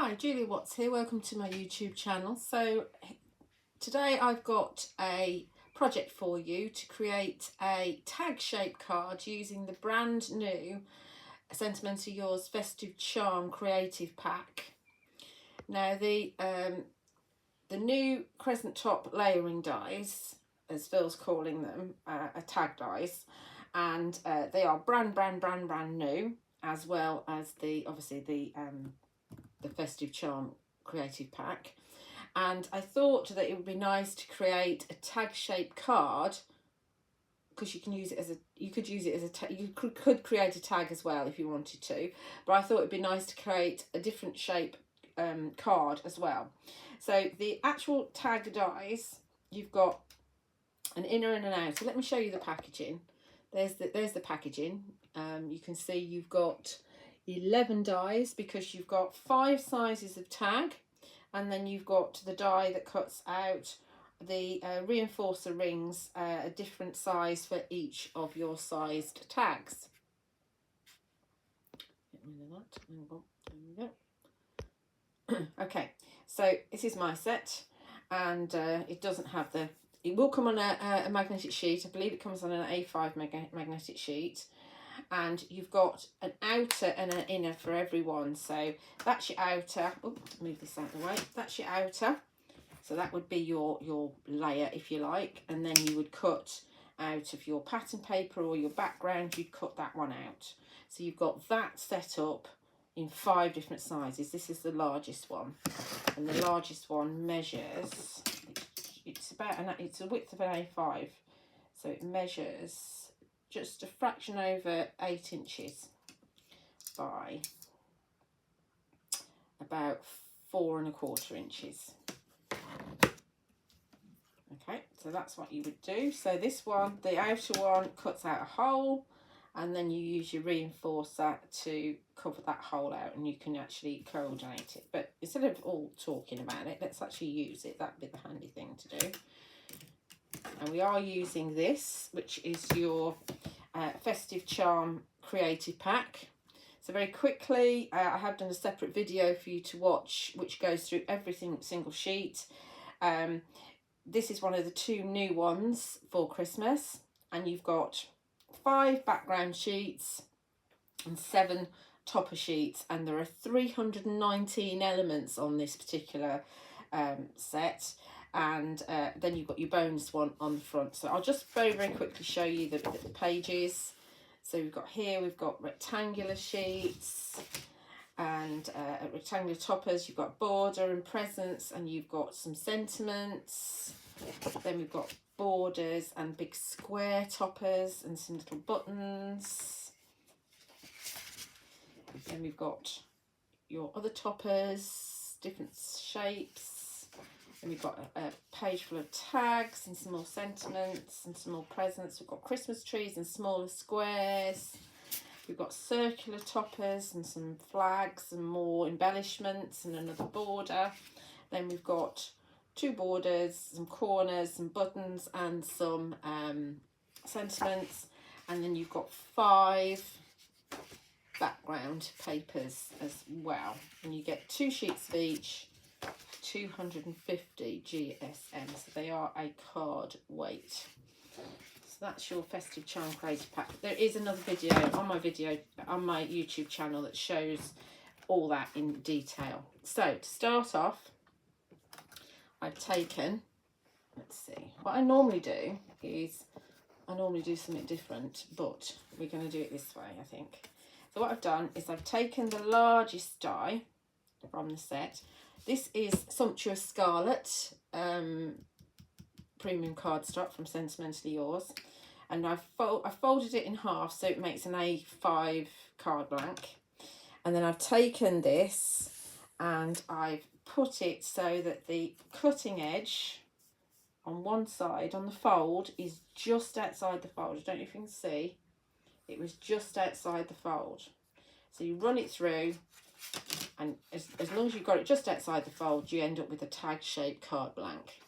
Hi, Julia Watts here. Welcome to my YouTube channel. So today I've got a project for you to create a tag shape card using the brand new Sentimentally Yours Festive Charm Creative Pack. Now the new Crescent top layering dies, as Phil's calling them, are tag dies, and they are brand new, as well as the Festive Charm Creative Pack. And I thought that it would be nice to create a tag shape card, because you can use it as you could create a tag as well if you wanted to, but I thought it'd be nice to create a different shape card as well. So the actual tag dies, you've got an inner and an outer. So let me show you the packaging. There's the packaging. You can see you've got 11 dies because you've got 5 sizes of tag, and then you've got the die that cuts out the reinforcer rings, a different size for each of your sized tags. Get rid of that. There we go. Okay, so this is my set, and it doesn't have the, it will come on a magnetic sheet. I believe it comes on an A5 magnetic sheet, and you've got an outer and an inner for every one. So that's your outer. Oh, move this out of the way. That's your outer. So that would be your layer, if you like, and then you would cut out of your pattern paper or your background, you'd cut that one out. So you've got that set up in 5 different sizes. This is the largest one, and the largest one measures, it's a width of an A5, so it measures just a fraction over 8 inches by about 4 1/4 inches. Okay, so that's what you would do. So this one, the outer one, cuts out a hole, and then you use your reinforcer to cover that hole out, and you can actually coordinate it. But instead of all talking about it, let's actually use it. That'd be the handy thing to do. And we are using this, which is your Festive Charm Creative Pack. So very quickly, I have done a separate video for you to watch, which goes through every single sheet. This is one of the 2 new ones for Christmas, and you've got 5 background sheets and 7 topper sheets, and there are 319 elements on this particular set, and then you've got your bonus one on the front. So I'll just very quickly show you the pages. So we've got rectangular sheets and rectangular toppers. You've got border and presents, and you've got some sentiments. Then we've got borders and big square toppers and some little buttons. Then we've got your other toppers, different shapes. And we've got a page full of tags and some more sentiments and some more presents. We've got Christmas trees and smaller squares. We've got circular toppers and some flags and more embellishments and another border. Then we've got 2 borders, some corners, some buttons, and some sentiments. And then you've got 5 background papers as well. And you get 2 sheets of each, 250 GSM. So they are a card weight. That's your Festive Charm Creative Pack. There is another video on my YouTube channel that shows all that in detail. So to start off, I've taken, let's see, what I normally do is I normally do something different, but we're going to do it this way, I think. So what I've done is I've taken the largest die from the set. This is Sumptuous Scarlet premium cardstock from Sentimentally Yours, and I've folded it in half so it makes an A5 card blank, and then I've taken this and I've put it so that the cutting edge on one side on the fold is just outside the fold. I don't know if you can see, it was just outside the fold. So you run it through, and as long as you've got it just outside the fold, you end up with a tag shaped card blank.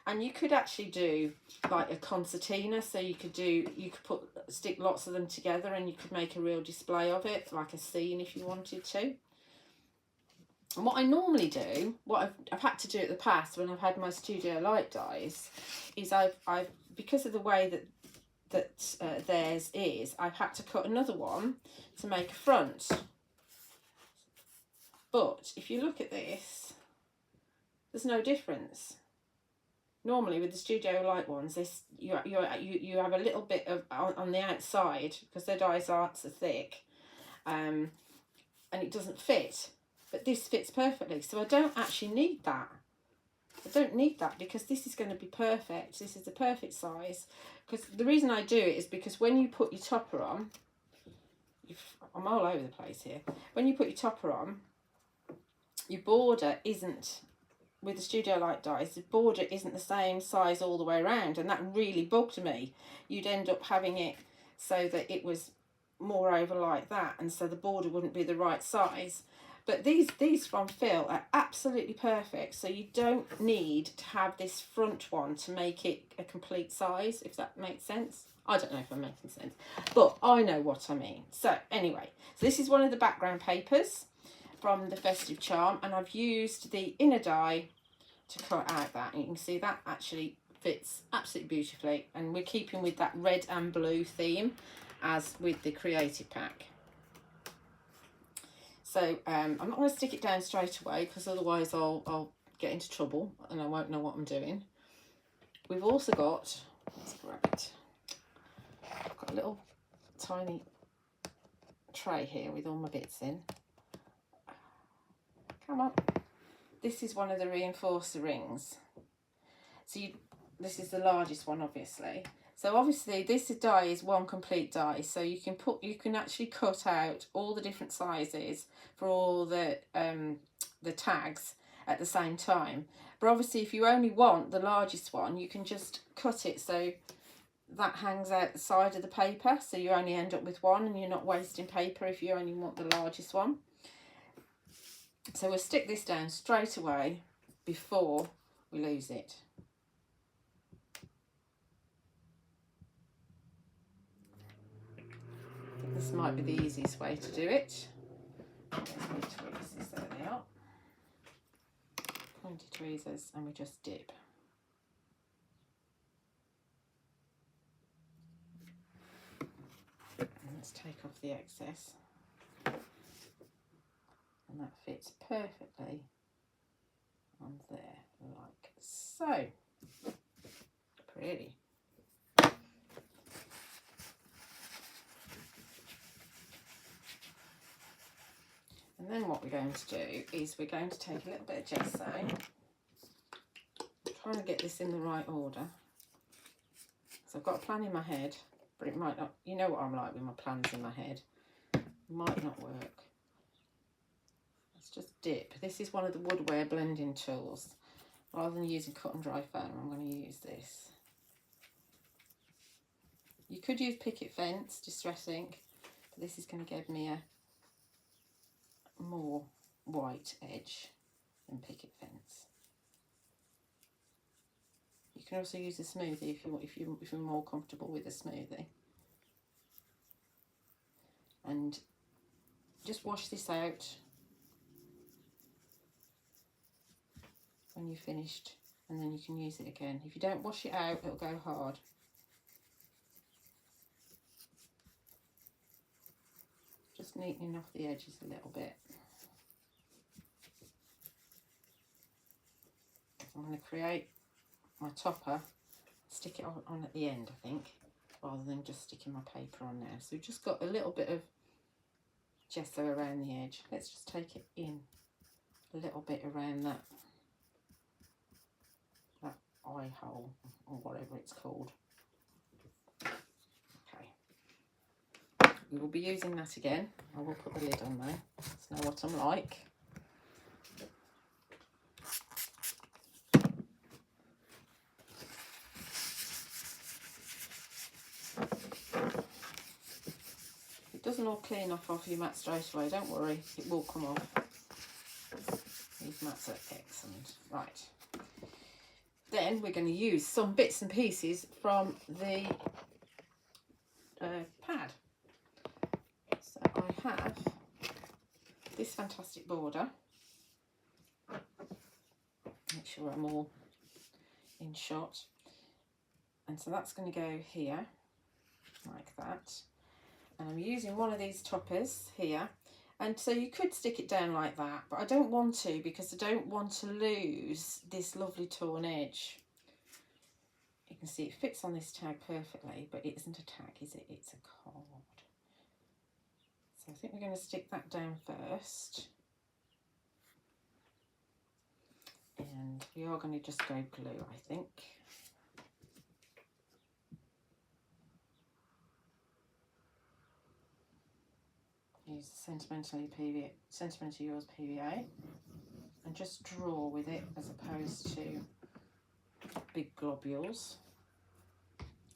And you could actually do like a concertina, so you could stick lots of them together, and you could make a real display of it, like a scene if you wanted to. And what I normally do, what I've had to do in the past when I've had my Studio Light dies, is I've because of the way that theirs is, I've had to cut another one to make a front. But if you look at this, there's no difference. Normally with the Studio Light ones, you have a little bit of on the outside because their dies aren't so thick, and it doesn't fit. But this fits perfectly, so I don't actually need that. I don't need that because this is going to be perfect. This is the perfect size. Because the reason I do it is because when you put your topper on, I'm all over the place here. When you put your topper on, your border isn't, with the Studio Light dies, the border isn't the same size all the way around, and that really bugged me. You'd end up having it so that it was more over like that, and so the border wouldn't be the right size. But these from Phil are absolutely perfect, so you don't need to have this front one to make it a complete size, if that makes sense. I don't know if I'm making sense, but I know what I mean. So anyway, so this is one of the background papers from the Festive Charm, and I've used the inner die to cut out that, and you can see that actually fits absolutely beautifully, and we're keeping with that red and blue theme as with the Creative Pack. So I'm not going to stick it down straight away because otherwise I'll get into trouble and I won't know what I'm doing. We've also got, let's grab it, I've got a little tiny tray here with all my bits in. Come on. This is one of the reinforcer rings. So this is the largest one, obviously. So obviously this die is one complete die, so you can actually cut out all the different sizes for all the tags at the same time. But obviously if you only want the largest one, you can just cut it so that hangs out the side of the paper, so you only end up with one and you're not wasting paper if you only want the largest one. So we'll stick this down straight away before we lose it. This might be the easiest way to do it. There's my tweezers, there they are. Pointy tweezers, and we just dip. And let's take off the excess. And that fits perfectly on there, like so. Pretty. And then what we're going to do is we're going to take a little bit of gesso. I'm trying to get this in the right order. So I've got a plan in my head, but it might not, you know what I'm like with my plans in my head. It might not work. Let's just dip. This is one of the woodware blending tools. Rather than using cut and dry foam, I'm going to use this. You could use picket fence, distress ink, but this is going to give me a more white edge than picket fence. You can also use a smoothie if you're more comfortable with a smoothie. And just wash this out when you're finished, and then you can use it again. If you don't wash it out, it'll go hard. Just neatening off the edges a little bit. I'm going to create my topper, stick it on at the end, I think, rather than just sticking my paper on there. So we've just got a little bit of gesso around the edge. Let's just take it in a little bit around that eye hole or whatever it's called. Okay. We will be using that again. I will put the lid on there. Let's know what I'm like. It doesn't all clean off your mat straight away, don't worry, it will come off. These mats are excellent. Right. Then we're going to use some bits and pieces from the pad. So I have this fantastic border. sure I'm all in shot. And so that's going to go here, like that. And I'm using one of these toppers here. And so you could stick it down like that, but I don't want to, because I don't want to lose this lovely torn edge. You can see it fits on this tag perfectly, but it isn't a tag, is it? It's a card. So I think we're going to stick that down first. And we are going to just go glue, I think. Use the Sentimentally Yours PVA and just draw with it as opposed to big globules.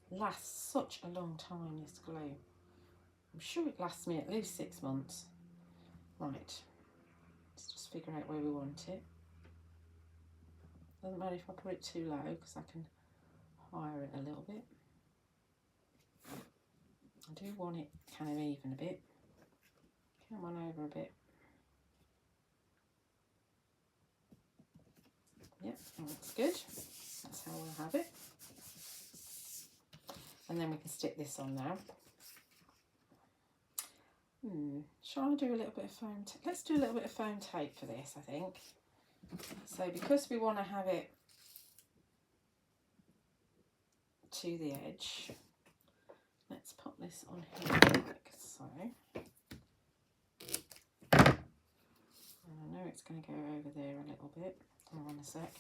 Lasts such a long time, this glue. I'm sure it lasts me at least 6 months. Right, let's just figure out where we want it. Doesn't matter if I put it too low because I can higher it a little bit. I do want it kind of even a bit. Come on over a bit. Yep, that looks good. That's how we'll have it. And then we can stick this on now. Shall I do a little bit of foam tape? Let's do a little bit of foam tape for this, I think. So because we want to have it to the edge, let's pop this on here like so. And I know it's going to go over there a little bit. Hold on a sec.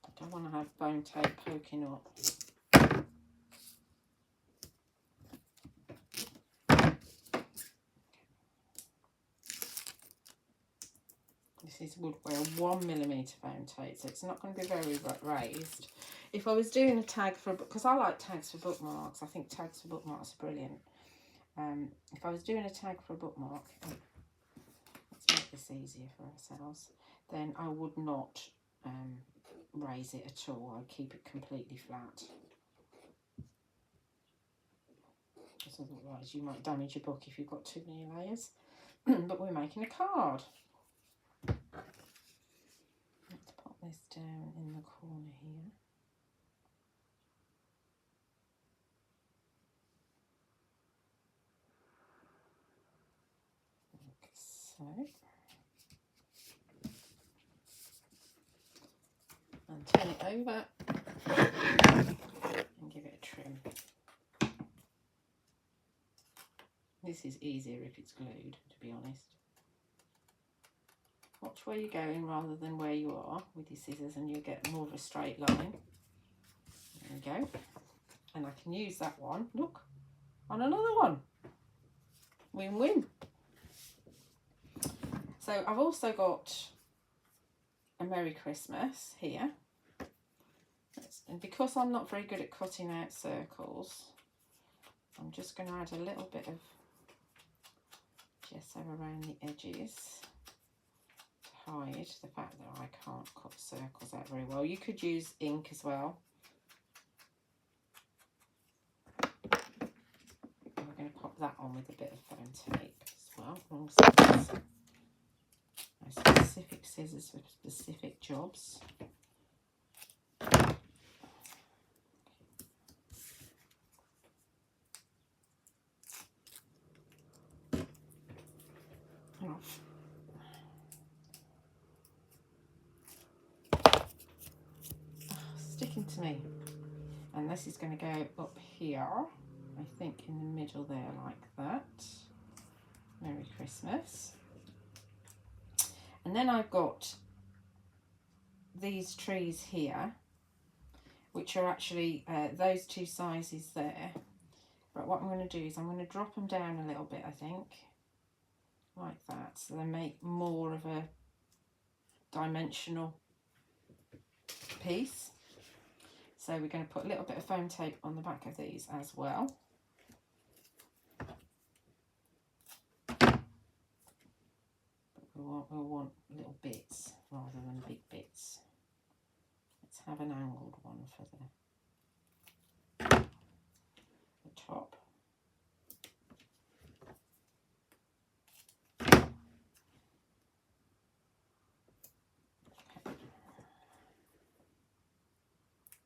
I don't want to have foam tape poking up. This is woodware 1mm foam tape, so it's not going to be very raised. If I was doing a tag for, because I like tags for bookmarks, I think tags for bookmarks are brilliant. If I was doing a tag for a bookmark, let's make this easier for ourselves, then I would not raise it at all. I'd keep it completely flat. Because otherwise you might damage your book if you've got too many layers. But we're making a card. Let's pop this down in the corner here. Like so. And turn it over and give it a trim. This is easier if it's glued, to be honest. Watch where you're going rather than where you are with your scissors, and you'll get more of a straight line. There we go. And I can use that one, look, on another one. Win-win. So I've also got a Merry Christmas here. And because I'm not very good at cutting out circles, I'm just going to add a little bit of gesso around the edges to hide the fact that I can't cut circles out very well. You could use ink as well. And we're going to pop that on with a bit of foam tape as well. Long scissors. Specific scissors for specific jobs. Off. Sticking to me. And this is going to go up here, I think in the middle there, like that. Merry Christmas. And then I've got these trees here, which are actually those two sizes there. But what I'm going to do is I'm going to drop them down a little bit, I think, like that, so they make more of a dimensional piece. So we're going to put a little bit of foam tape on the back of these as well. But we'll want little bits rather than big bits. Let's have an angled one for the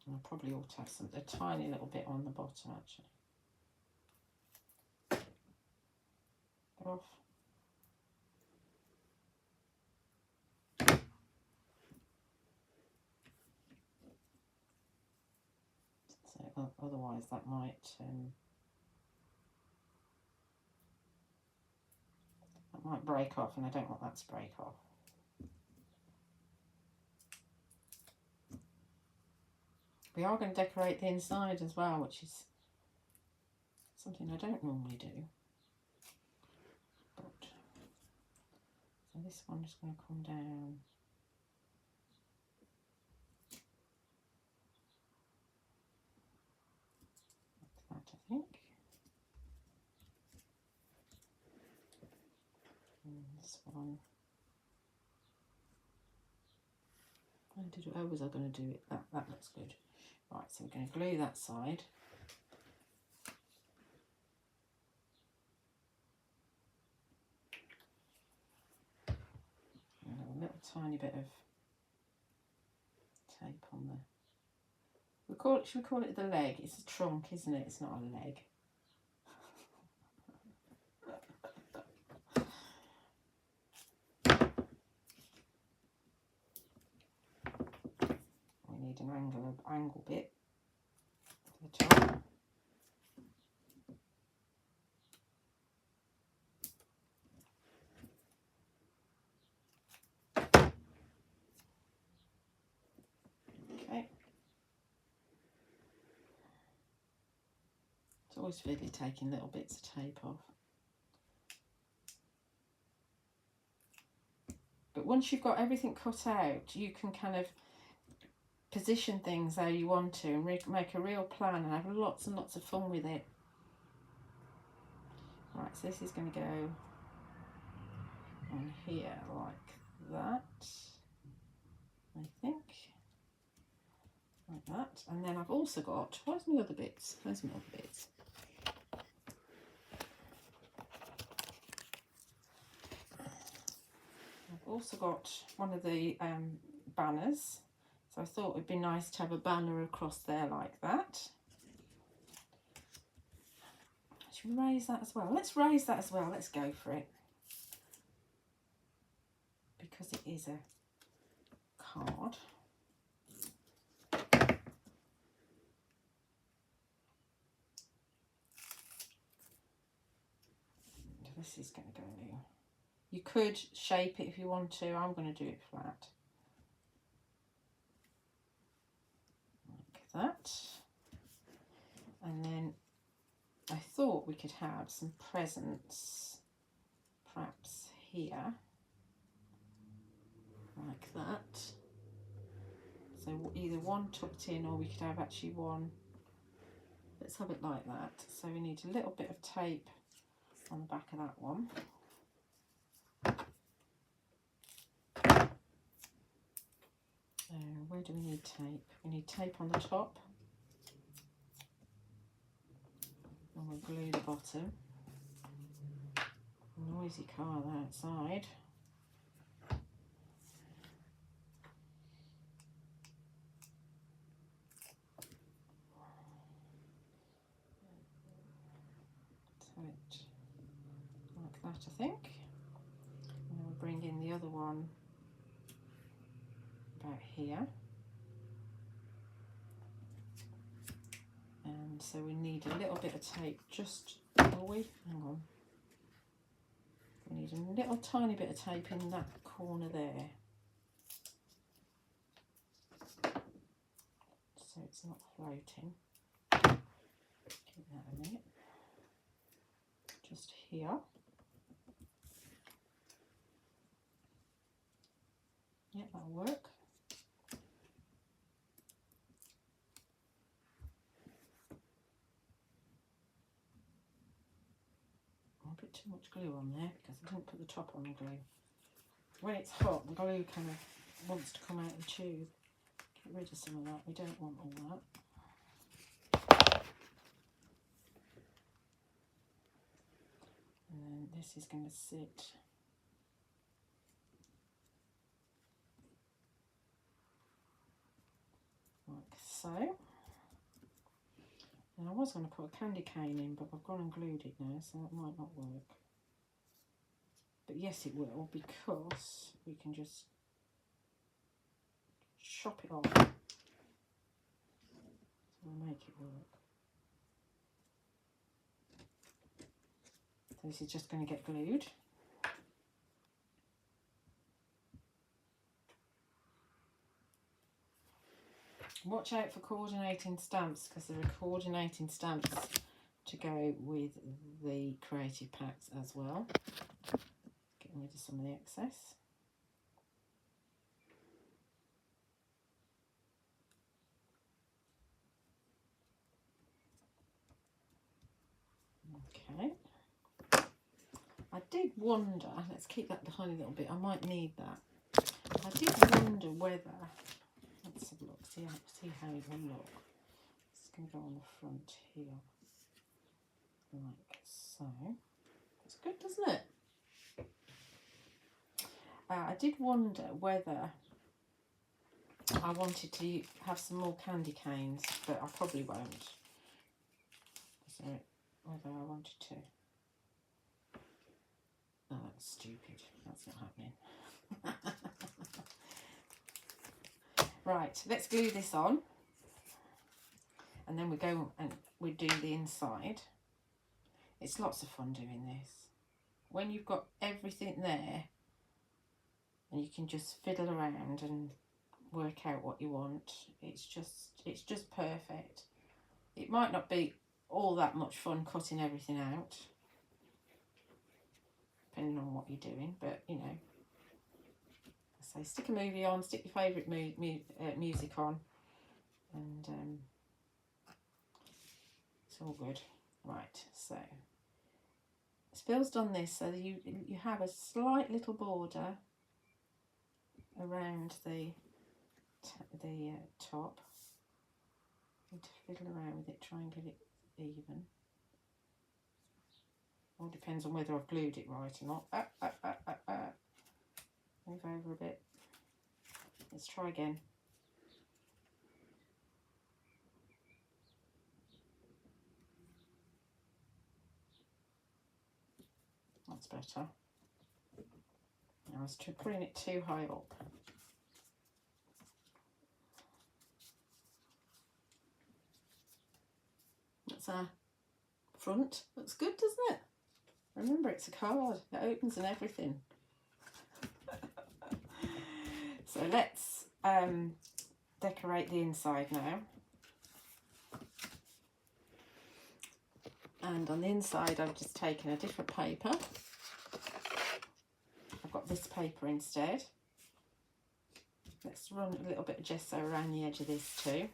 And I probably ought to have a tiny little bit on the bottom actually. Go off. So otherwise that might break off, and I don't want that to break off. We are going to decorate the inside as well, which is something I don't normally do. But, so this one is going to come down. Like that, I think. And this one. How was I going to do it? That looks good. Right, so we're going to glue that side. And a little tiny bit of tape on the. Should we call it the leg? It's a trunk, isn't it? It's not a leg. We need an angle bit for the top. Okay. It's always fiddly taking little bits of tape off. But once you've got everything cut out, you can kind of position things how you want to and make a real plan and have lots and lots of fun with it. Right, so this is going to go on here like that, I think. Like that. And then I've also got, where's my other bits? Where's my other bits? I've also got one of the banners. So I thought it'd be nice to have a banner across there like that. Should we raise that as well? Let's raise that as well. Let's go for it. Because it is a card. This is going to go. You could shape it if you want to. I'm going to do it flat. Like that. And then I thought we could have some presents perhaps here. Like that. So either one tucked in, or we could have actually one. Let's have it like that. So we need a little bit of tape on the back of that one. Where do we need tape? We need tape on the top. And we'll glue the bottom. Noisy car outside. So it like that, I think. And then we'll bring in the other one about here. And so we need a little bit of tape just, hang on. We need a little tiny bit of tape in that corner there. So it's not floating. Give that a minute. Just here. Yeah, that'll work. A bit too much glue on there because I didn't put the top on the glue. When it's hot, the glue kind of wants to come out of the tube. Get rid of some of that. We don't want all that. And then this is going to sit like so. And I was going to put a candy cane in, but I've gone and glued it now, so that might not work. But yes, it will, because we can just chop it off. So we'll make it work. So this is just going to get glued. Watch out for coordinating stamps, because there are coordinating stamps to go with the creative packs as well. Getting rid of some of the excess. Okay. I did wonder, let's keep that behind a little bit, I might need that. I did wonder whether, let's have a look, see how it will look. It's going to go on the front here, like so. It's good, doesn't it? I did wonder whether I wanted to have some more candy canes, but I probably won't. So whether I wanted to. Oh, that's stupid. That's not happening. Right, let's glue this on. And then we go and we do the inside. It's lots of fun doing this. When you've got everything there, and you can just fiddle around and work out what you want, it's just perfect. It might not be all that much fun cutting everything out, depending on what you're doing, but you know, so stick a movie on, stick your favourite music on, and it's all good. Right, so Phil's done this so that you have a slight little border around the top. You need to fiddle around with it, try and get it even. All depends on whether I've glued it right or not. Move over a bit. Let's try again. That's better. I was putting it too high up. That's our front. Looks good, doesn't it? Remember, it's a card. It opens and everything. So let's decorate the inside now. And on the inside, I've just taken a different paper. I've got this paper instead. Let's run a little bit of gesso around the edge of this too.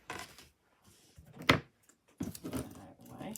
Out of the way.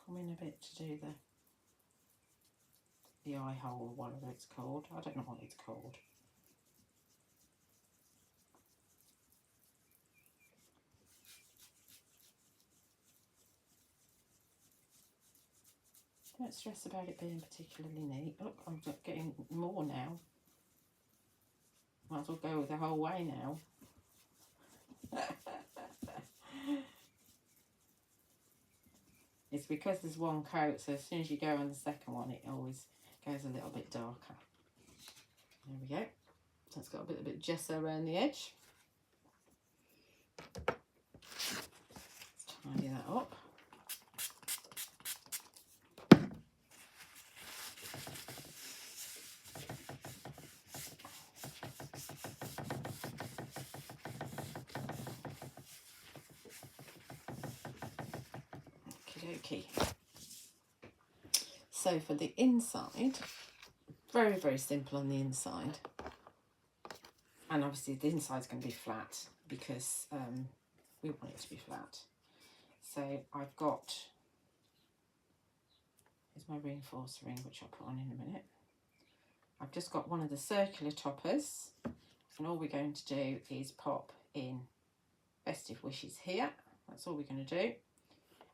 Come in a bit to do the eye hole, or whatever it's called. I don't know what it's called. Don't stress about it being particularly neat. Look, I'm getting more now. Might as well go the whole way now. It's because there's one coat, so as soon as you go on the second one, it always goes a little bit darker. There we go. So it's got a bit of gesso around the edge. Let's tidy that up. dokie. So for the inside, very, very simple on the inside. And obviously the inside's going to be flat because we want it to be flat. So I've got, here's my reinforcer ring, which I'll put on in a minute. I've just got one of the circular toppers, and all we're going to do is pop in Festive Wishes here. That's all we're going to do.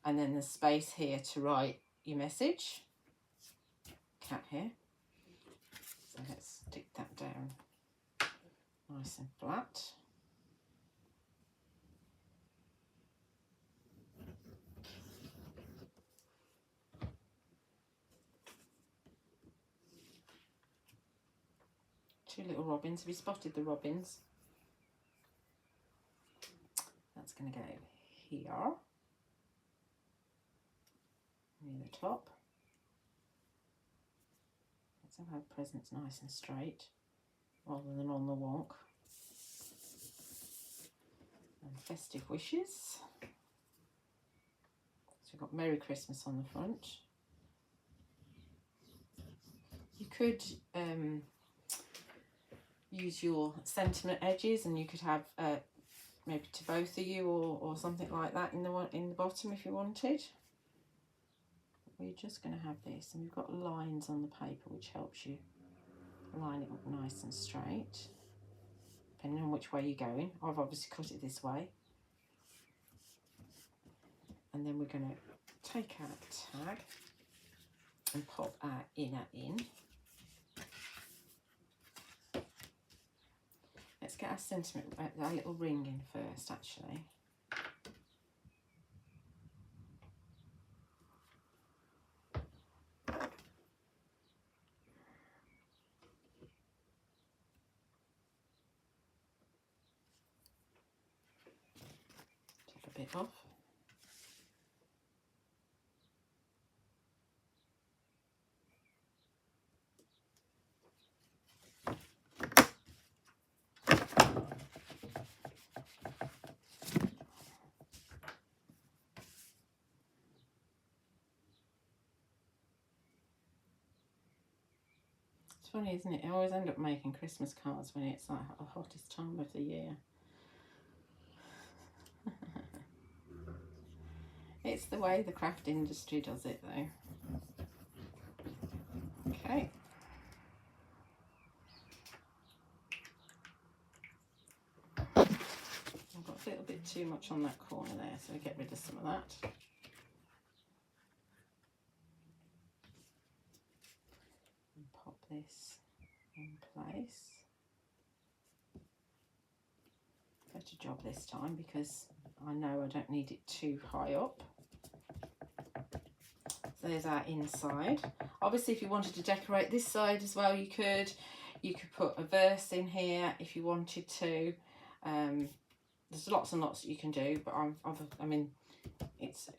And then there's space here to write your message. Cat here. So let's stick that down nice and flat. Two little robins. Have you spotted the robins? That's going to go here, near the top. Let's have our presents nice and straight, rather than on the wonk. And Festive Wishes. So we've got Merry Christmas on the front. You could use your sentiment edges, and you could have maybe to both of you or something like that in the bottom if you wanted. We're just going to have this, and we've got lines on the paper which helps you line it up nice and straight, depending on which way you're going. I've obviously cut it this way. And then we're going to take our tag and pop our inner in. Let's get our sentiment, our little ring in first actually. Take a bit off. It's funny, isn't it? I always end up making Christmas cards when it's like the hottest time of the year. It's the way the craft industry does it though. Okay. I've got a little bit too much on that corner there, so we get rid of some of that. And pop this in place. Better job this time because I know I don't need it too high up. So there's our inside. Obviously if you wanted to decorate this side as well, you could put a verse in here if you wanted to. There's lots and lots that you can do, but I mean it's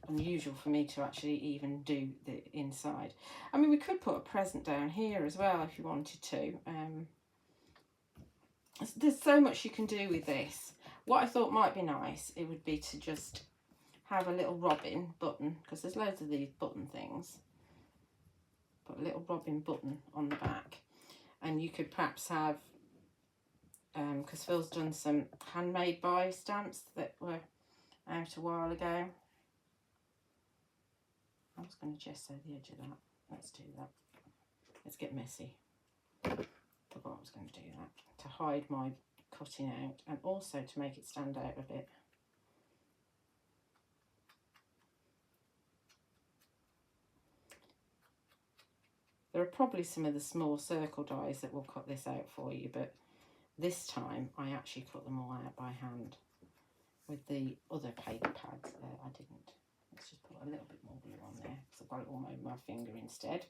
unusual for me to actually even do the inside. I mean, we could put a present down here as well if you wanted to. There's so much you can do with this. What I thought might be nice, it would be to just have a little robin button, because there's loads of these button things. Put a little robin button on the back, and you could perhaps have, because Phil's done some handmade buy stamps that were out a while ago. I was going to gesso the edge of that. Let's do that. Let's get messy. Forgot I was going to do that. To hide my cutting out and also to make it stand out a bit. There are probably some of the small circle dies that will cut this out for you, but this time I actually cut them all out by hand. With the other paper pads, I didn't. Let's just put a little bit more glue on there because I've got it all over my finger instead.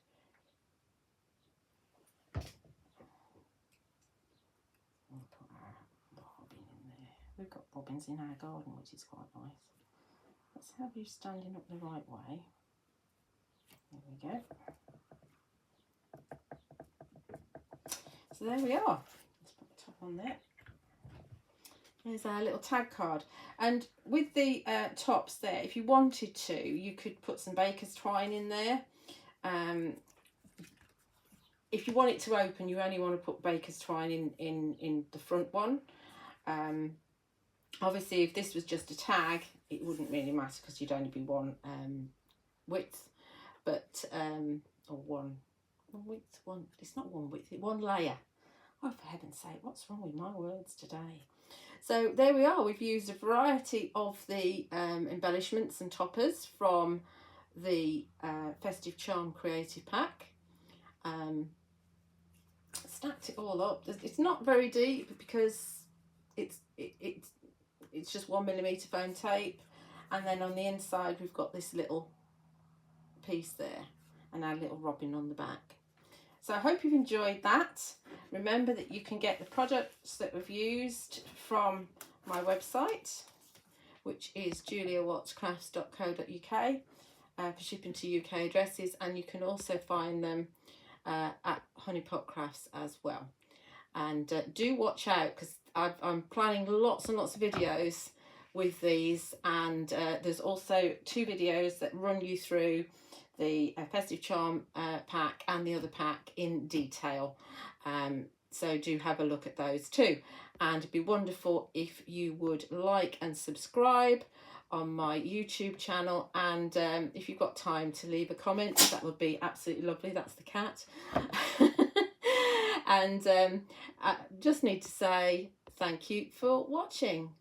We'll put our bobbin in there. We've got bobbins in our garden, which is quite nice. Let's have you standing up the right way. There we go. So there we are. Let's put the top on there. There's our little tag card. And with the tops there, if you wanted to, you could put some baker's twine in there. If you want it to open, you only want to put baker's twine in the front one. Obviously, if this was just a tag, it wouldn't really matter because you'd only be one width, but or one width, it's not one width, it's one layer. Oh, for heaven's sake, what's wrong with my words today? So there we are. We've used a variety of the embellishments and toppers from the Festive Charm Creative Pack. Stacked it all up. It's not very deep because it's just 1mm foam tape, and then on the inside we've got this little piece there and our little robin on the back. So I hope you've enjoyed that. Remember that you can get the products that we've used from my website, which is juliawattscrafts.co.uk, for shipping to UK addresses, and you can also find them at Honeypot Crafts as well. And do watch out, because I'm planning lots and lots of videos with these, and there's also 2 videos that run you through the Festive Charm pack and the other pack in detail. So do have a look at those too. And it'd be wonderful if you would like and subscribe on my YouTube channel, and if you've got time to leave a comment, that would be absolutely lovely. That's the cat. And I just need to say thank you for watching.